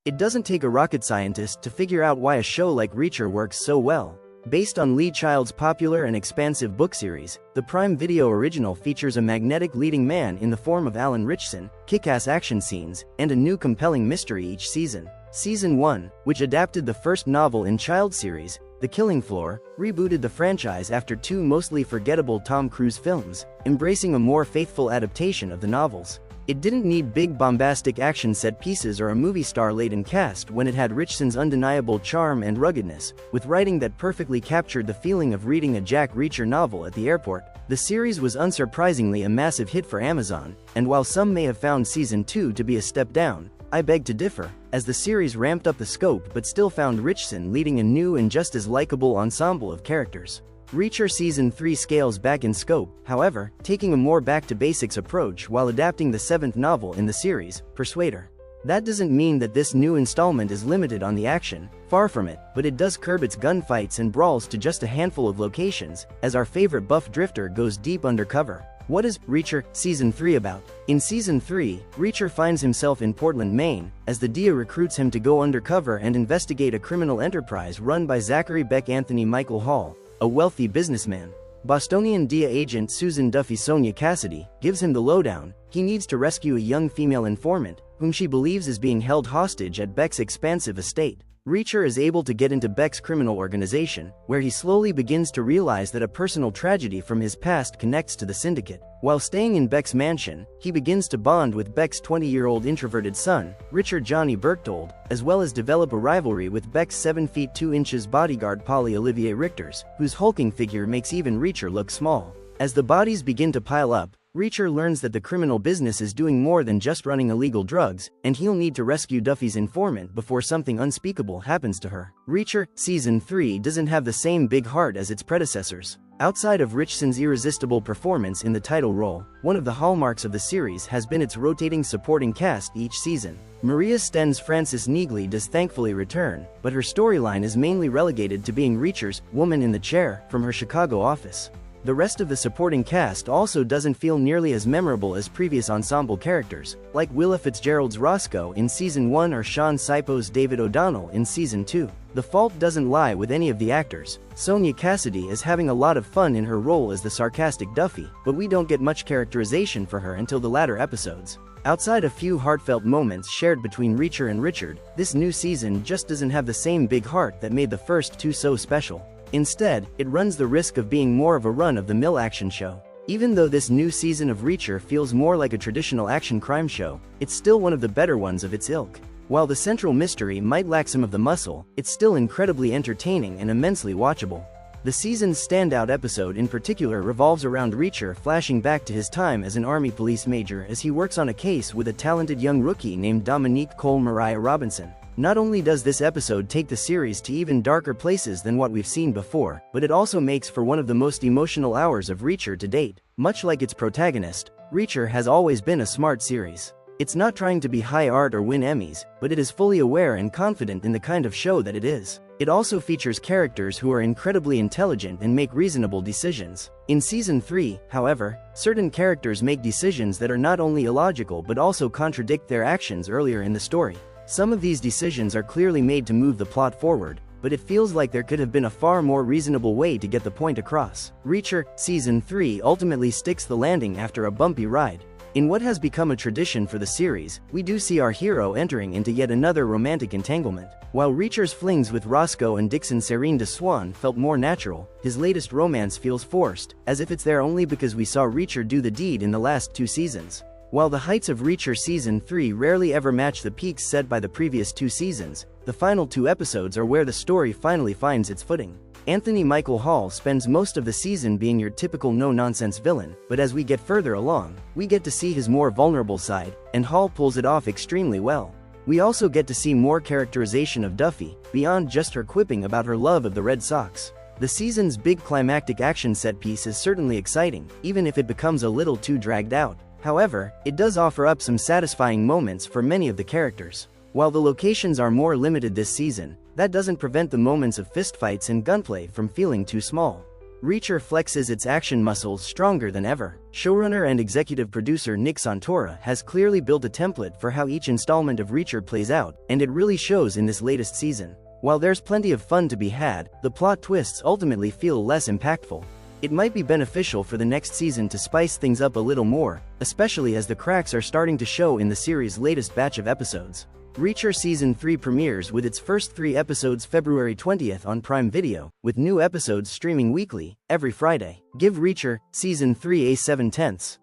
It doesn't take a rocket scientist to figure out why a show like Reacher works so well. Based on Lee Child's popular and expansive book series, the Prime Video original features a magnetic leading man in the form of Alan Ritchson, kick-ass action scenes, and a new compelling mystery each season. Season 1, which adapted the first novel in Child series, The Killing Floor, rebooted the franchise after 2 mostly forgettable Tom Cruise films, embracing a more faithful adaptation of the novels. It didn't need big bombastic action set pieces or a movie star-laden cast when it had Ritchson's undeniable charm and ruggedness, with writing that perfectly captured the feeling of reading a Jack Reacher novel at the airport. The series was unsurprisingly a massive hit for Amazon, and while some may have found Season 2 to be a step down, I beg to differ, as the series ramped up the scope but still found Ritchson leading a new and just as likable ensemble of characters. Reacher Season 3 scales back in scope, however, taking a more back-to-basics approach while adapting the 7th novel in the series, Persuader. That doesn't mean that this new installment is limited on the action, far from it, but it does curb its gunfights and brawls to just a handful of locations, as our favorite buff drifter goes deep undercover. What is Reacher Season 3 about? In Season 3, Reacher finds himself in Portland, Maine, as the DEA recruits him to go undercover and investigate a criminal enterprise run by Zachary Beck Anthony Michael Hall, a wealthy businessman. Bostonian DEA agent Susan Duffy Sonia Cassidy gives him the lowdown. He needs to rescue a young female informant, whom she believes is being held hostage at Beck's expansive estate. Reacher is able to get into Beck's criminal organization, where he slowly begins to realize that a personal tragedy from his past connects to the syndicate. While staying in Beck's mansion, he begins to bond with Beck's 20-year-old introverted son, Richard Johnny Berchtold, as well as develop a rivalry with Beck's 7 feet 2 inches bodyguard Polly Olivier Richters, whose hulking figure makes even Reacher look small. As the bodies begin to pile up, Reacher learns that the criminal business is doing more than just running illegal drugs, and he'll need to rescue Duffy's informant before something unspeakable happens to her. Reacher Season 3 doesn't have the same big heart as its predecessors. Outside of Ritchson's irresistible performance in the title role, one of the hallmarks of the series has been its rotating supporting cast each season. Maria Sten's Frances Neagley does thankfully return, but her storyline is mainly relegated to being Reacher's woman in the chair from her Chicago office. The rest of the supporting cast also doesn't feel nearly as memorable as previous ensemble characters, like Willa Fitzgerald's Roscoe in Season 1 or Sean Sipo's David O'Donnell in Season 2. The fault doesn't lie with any of the actors. Sonia Cassidy is having a lot of fun in her role as the sarcastic Duffy, but we don't get much characterization for her until the latter episodes. Outside a few heartfelt moments shared between Reacher and Richard, this new season just doesn't have the same big heart that made the first 2 so special. Instead, it runs the risk of being more of a run-of-the-mill action show. Even though this new season of Reacher feels more like a traditional action crime show, it's still one of the better ones of its ilk. While the central mystery might lack some of the muscle, it's still incredibly entertaining and immensely watchable. The season's standout episode in particular revolves around Reacher flashing back to his time as an Army police major as he works on a case with a talented young rookie named Dominique Cole Mariah Robinson. Not only does this episode take the series to even darker places than what we've seen before, but it also makes for one of the most emotional hours of Reacher to date. Much like its protagonist, Reacher has always been a smart series. It's not trying to be high art or win Emmys, but it is fully aware and confident in the kind of show that it is. It also features characters who are incredibly intelligent and make reasonable decisions. In Season 3, however, certain characters make decisions that are not only illogical but also contradict their actions earlier in the story. Some of these decisions are clearly made to move the plot forward, but it feels like there could have been a far more reasonable way to get the point across. Reacher Season 3 ultimately sticks the landing after a bumpy ride. In what has become a tradition for the series, we do see our hero entering into yet another romantic entanglement. While Reacher's flings with Roscoe and Dixon Serene de Swan felt more natural, his latest romance feels forced, as if it's there only because we saw Reacher do the deed in the last 2 seasons. While the heights of Reacher Season 3 rarely ever match the peaks set by the previous 2 seasons, the final 2 episodes are where the story finally finds its footing. Anthony Michael Hall spends most of the season being your typical no-nonsense villain, but as we get further along, we get to see his more vulnerable side, and Hall pulls it off extremely well. We also get to see more characterization of Duffy, beyond just her quipping about her love of the Red Sox. The season's big climactic action set piece is certainly exciting, even if it becomes a little too dragged out. However, it does offer up some satisfying moments for many of the characters. While the locations are more limited this season, that doesn't prevent the moments of fistfights and gunplay from feeling too small. Reacher flexes its action muscles stronger than ever. Showrunner and executive producer Nick Santora has clearly built a template for how each installment of Reacher plays out, and it really shows in this latest season. While there's plenty of fun to be had, the plot twists ultimately feel less impactful. It might be beneficial for the next season to spice things up a little more, especially as the cracks are starting to show in the series' latest batch of episodes. Reacher Season 3 premieres with its first 3 episodes February 20th on Prime Video, with new episodes streaming weekly, every Friday. Give Reacher Season 3 a 7/10.